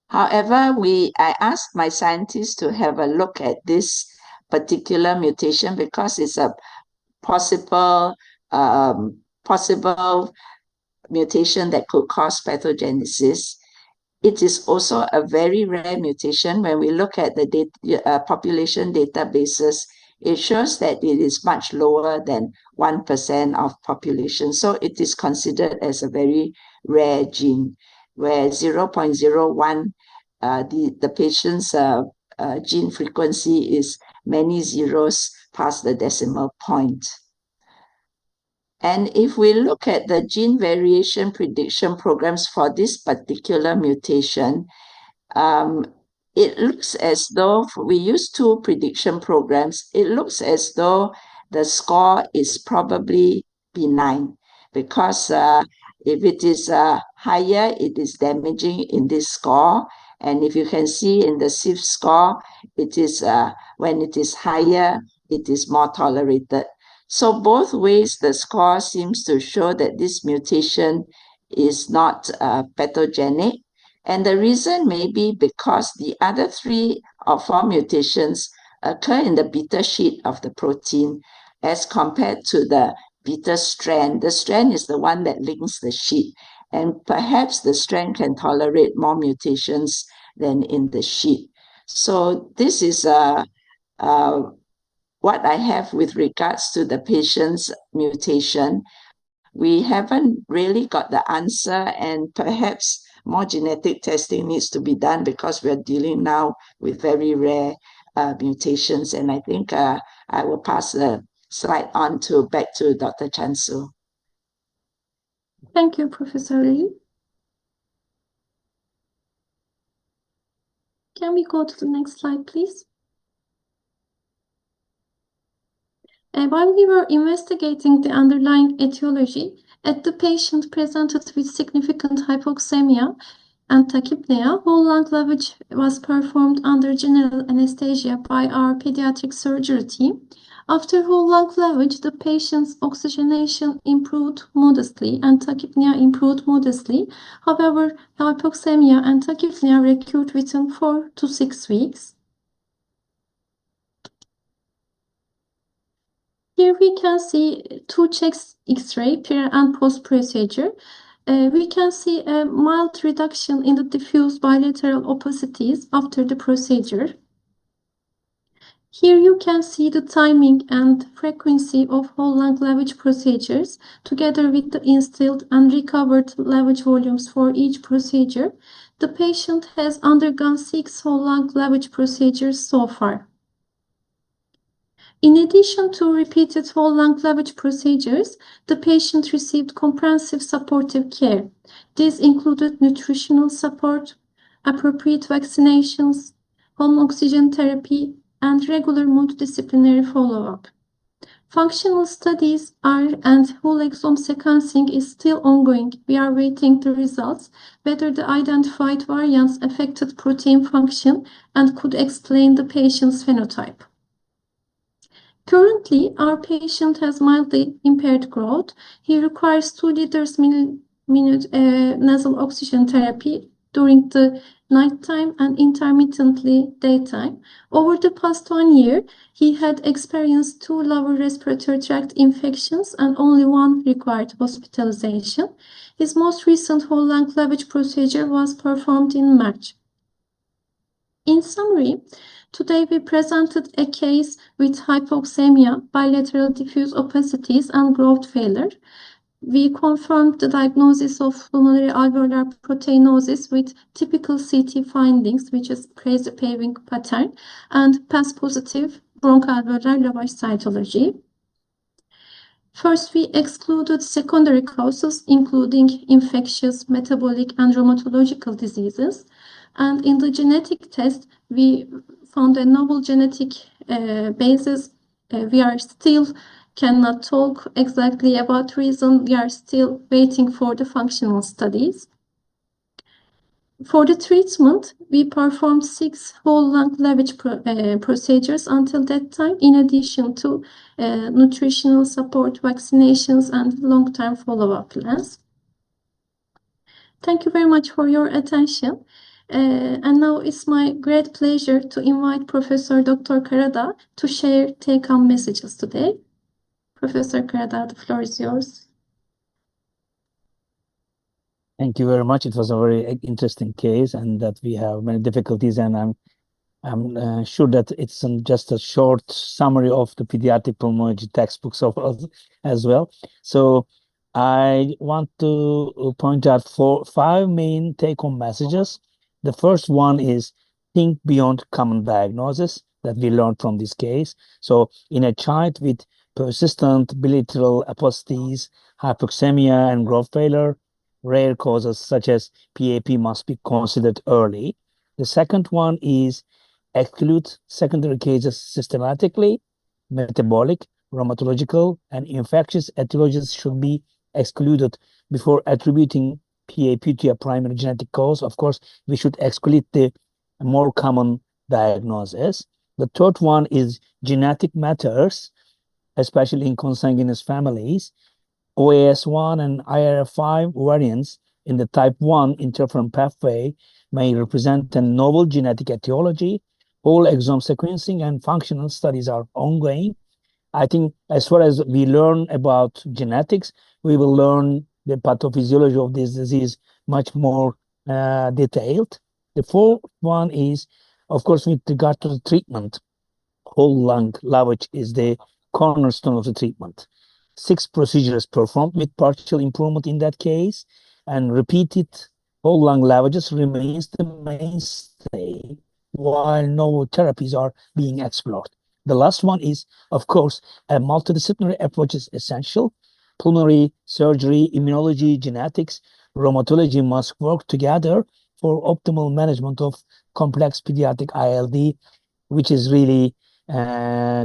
However, I asked my scientists to have a look at this particular mutation because it's a possible mutation that could cause pathogenesis. It is also a very rare mutation. When we look at the population databases, it shows that it is much lower than 1% of population. So it is considered as a very rare gene, where 0.01, the patient's gene frequency is many zeros past the decimal point. And if we look at the gene variation prediction programs for this particular mutation, it looks as though we use 2 prediction programs. It looks as though the score is probably benign because if it is higher, it is damaging in this score. And if you can see in the SIF score, it is when it is higher, it is more tolerated. So both ways, the score seems to show that this mutation is not pathogenic. And the reason may be because the other 3 or 4 mutations occur in the beta sheet of the protein as compared to the beta strand. The strand is the one that links the sheet. And perhaps the strand can tolerate more mutations than in the sheet. So this is what I have with regards to the patient's mutation. We haven't really got the answer, and perhaps more genetic testing needs to be done because we're dealing now with very rare mutations. And I think I will pass the slide on back to Dr. Chansu. Thank you, Professor Lee. Can we go to the next slide, please? While we were investigating the underlying etiology, the patient presented with significant hypoxemia and tachypnea, whole lung lavage was performed under general anesthesia by our pediatric surgery team. After whole lung lavage, the patient's oxygenation improved modestly and tachypnea improved modestly. However, hypoxemia and tachypnea recurred within 4 to 6 weeks. Here we can see 2 checks X-ray, pre and post-procedure. We can see a mild reduction in the diffuse bilateral opacities after the procedure. Here you can see the timing and frequency of whole lung lavage procedures together with the instilled and recovered lavage volumes for each procedure. The patient has undergone 6 whole lung lavage procedures so far. In addition to repeated whole lung lavage procedures, the patient received comprehensive supportive care. This included nutritional support, appropriate vaccinations, home oxygen therapy, and regular multidisciplinary follow-up. Functional studies and whole exome sequencing is still ongoing. We are waiting the results, whether the identified variants affected protein function and could explain the patient's phenotype. Currently, our patient has mildly impaired growth. He requires 2 liters minute nasal oxygen therapy during the nighttime and intermittently daytime. Over the past 1 year, he had experienced 2 lower respiratory tract infections and only 1 required hospitalization. His most recent whole lung lavage procedure was performed in March. In summary, today we presented a case with hypoxemia, bilateral diffuse opacities, and growth failure. We confirmed the diagnosis of pulmonary alveolar proteinosis with typical CT findings, which is crazy paving pattern, and PAS-positive bronchoalveolar lavage cytology. First, we excluded secondary causes, including infectious, metabolic, and rheumatological diseases. And in the genetic test, we found a novel genetic basis. We are still cannot talk exactly about reason. We are still waiting for the functional studies. For the treatment, we performed 6 whole lung lavage procedures until that time, in addition to nutritional support, vaccinations, and long-term follow-up plans. Thank you very much for your attention. And now it's my great pleasure to invite Professor Dr. Karada to share take-home messages today. Professor Karada, the floor is yours. Thank you very much. It was a very interesting case, and that we have many difficulties, and I'm sure that it's just a short summary of the pediatric pulmonology textbooks of us as well. So I want to point out 5 main take-home messages. The first one is think beyond common diagnosis that we learned from this case. So in a child with persistent bilateral opacities, hypoxemia, and growth failure, rare causes such as PAP must be considered early. The second one is exclude secondary cases systematically. Metabolic, rheumatological, and infectious etiologies should be excluded before attributing PAP to a primary genetic cause. Of course, we should exclude the more common diagnosis. The third one is genetic matters, especially in consanguineous families. OAS1 and IRF5 variants in the type 1 interferon pathway may represent a novel genetic etiology. Whole exome sequencing and functional studies are ongoing. I think as far as we learn about genetics, we will learn the pathophysiology of this disease much more detailed. The fourth one is, of course, with regard to the treatment. Whole lung lavage is the cornerstone of the treatment. 6 procedures performed with partial improvement in that case, and repeated whole lung lavages remains the mainstay while novel therapies are being explored. The last one is, of course, a multidisciplinary approach is essential. Pulmonary surgery, immunology, genetics, rheumatology must work together for optimal management of complex pediatric ILD, which is really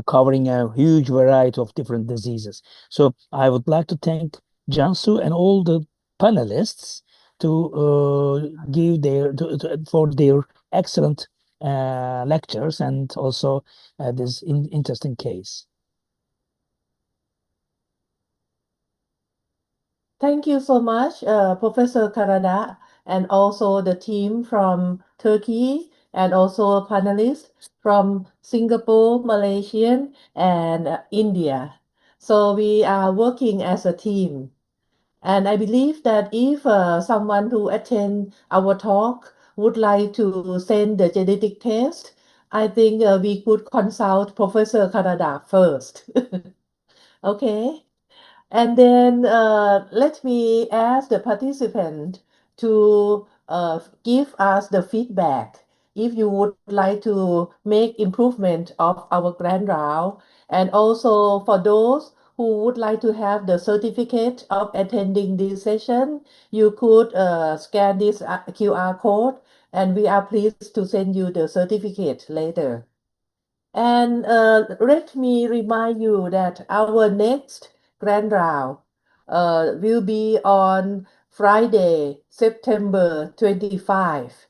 covering a huge variety of different diseases. So I would like to thank Jansu and all the panelists to give for their excellent lectures, and also this interesting case. Thank you so much, Professor Karada, and also the team from Turkey, and also panelists from Singapore, Malaysia, and India. So we are working as a team. And I believe that if someone who attend our talk would like to send the genetic test, I think we could consult Professor Karada first. Okay. And then let me ask the participant to give us the feedback if you would like to make improvement of our grand round, and also for those who would like to have the certificate of attending this session, you could scan this QR code, and we are pleased to send you the certificate later. And let me remind you that our next grand round will be on Friday, September 25,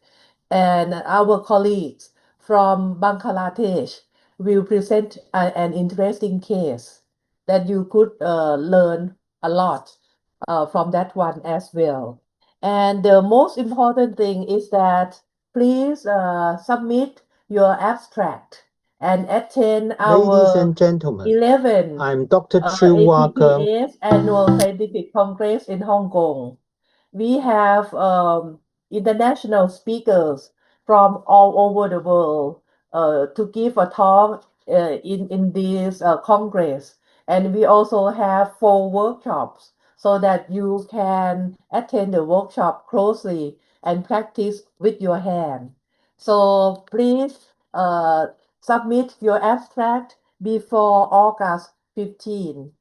and our colleagues from Bangladesh will present an interesting case that you could learn a lot from that one as well. And the most important thing is that please submit your abstract and attend Ladies our and gentlemen, 11th I'm Dr. Chiu Wah-keung. APPS Annual Scientific Congress in Hong Kong. We have international speakers from all over the world to give a talk in this congress. And we also have 4 workshops so that you can attend the workshop closely and practice with your hand. So please submit your abstract before August 15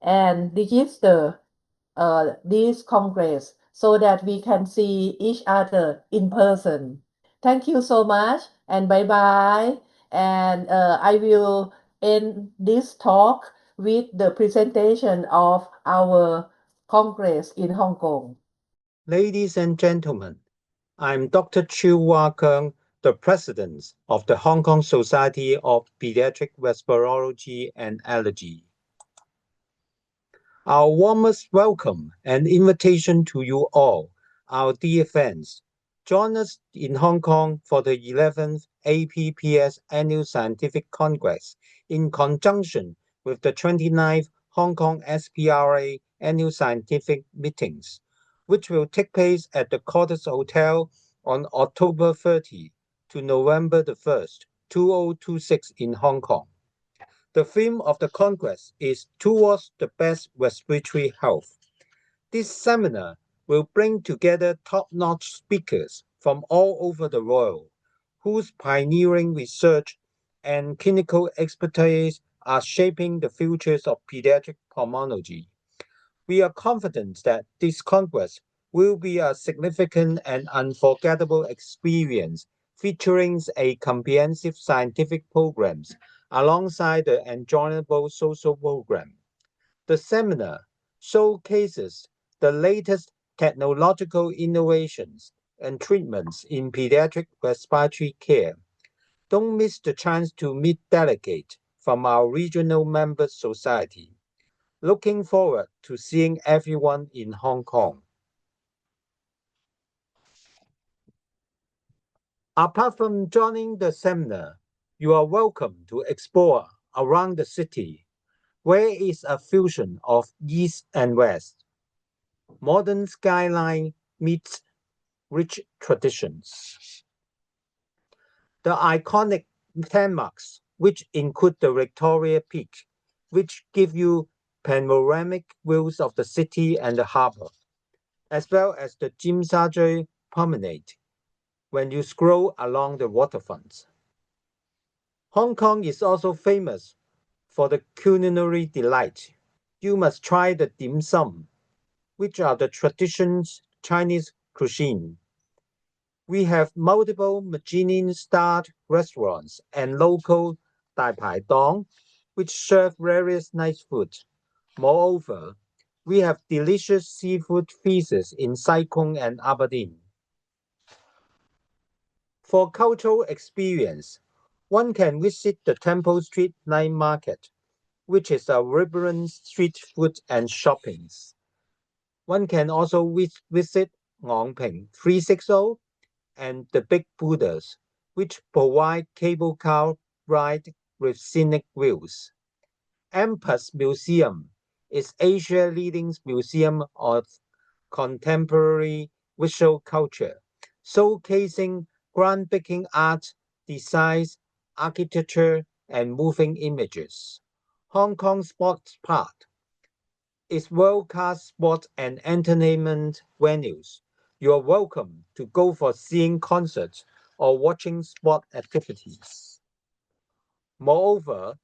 and register this congress so that we can see each other in person. Thank you so much and bye bye. And I will end this talk with the presentation of our congress in Hong Kong. Ladies and gentlemen, I'm Dr. Chiu Wah-keung, the President of the Hong Kong Society of Pediatric Respirology and Allergy. Our warmest welcome and invitation to you all, our dear friends. Join us in Hong Kong for the 11th APPS Annual Scientific Congress in conjunction with the 29th Hong Kong SPRA Annual Scientific Meetings, which will take place at the Cortes Hotel on October 30 to November the 1st, 2026 in Hong Kong. The theme of the Congress is Towards the Best Respiratory Health. This seminar will bring together top-notch speakers from all over the world, whose pioneering research and clinical expertise are shaping the futures of pediatric pulmonology. We are confident that this Congress will be a significant and unforgettable experience featuring a comprehensive scientific programs alongside the enjoyable social program. The seminar showcases the latest technological innovations and treatments in pediatric respiratory care. Don't miss the chance to meet delegates from our regional member society. Looking forward to seeing everyone in Hong Kong. Apart from joining the seminar, you are welcome to explore around the city, where is a fusion of East and West. Modern skyline meets rich traditions. The iconic landmarks, which include the Victoria Peak, which give you panoramic views of the city and the harbor, as well as the Tsim Sha Tsui promenade when you scroll along the waterfront. Hong Kong is also famous for the culinary delight. You must try the dim sum, which are the traditions Chinese cuisine. We have multiple Michelin-starred restaurants and local Dai Pai Dong, which serve various nice food. Moreover, we have delicious seafood feasts in Sai Kung and Aberdeen. For cultural experience, one can visit the Temple Street Night Market, which is a vibrant street food and shoppings. One can also visit Ngong Ping 360 and the Big Buddhas, which provide cable car ride with scenic views. Empress Museum is Asia's leading museum of contemporary visual culture, showcasing groundbreaking art, designs, architecture, and moving images. Hong Kong Sports Park is world-class sport and entertainment venues. You are welcome to go for seeing concerts or watching sport activities. Moreover,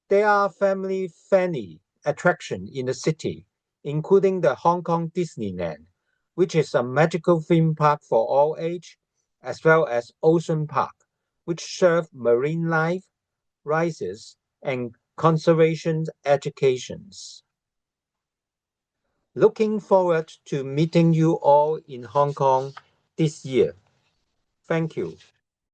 there are family-friendly attractions in the city, including the Hong Kong Disneyland, which is a magical theme park for all ages, as well as Ocean Park, which serves marine life, rices, and conservation educations. Looking forward to meeting you all in Hong Kong this year. Thank you.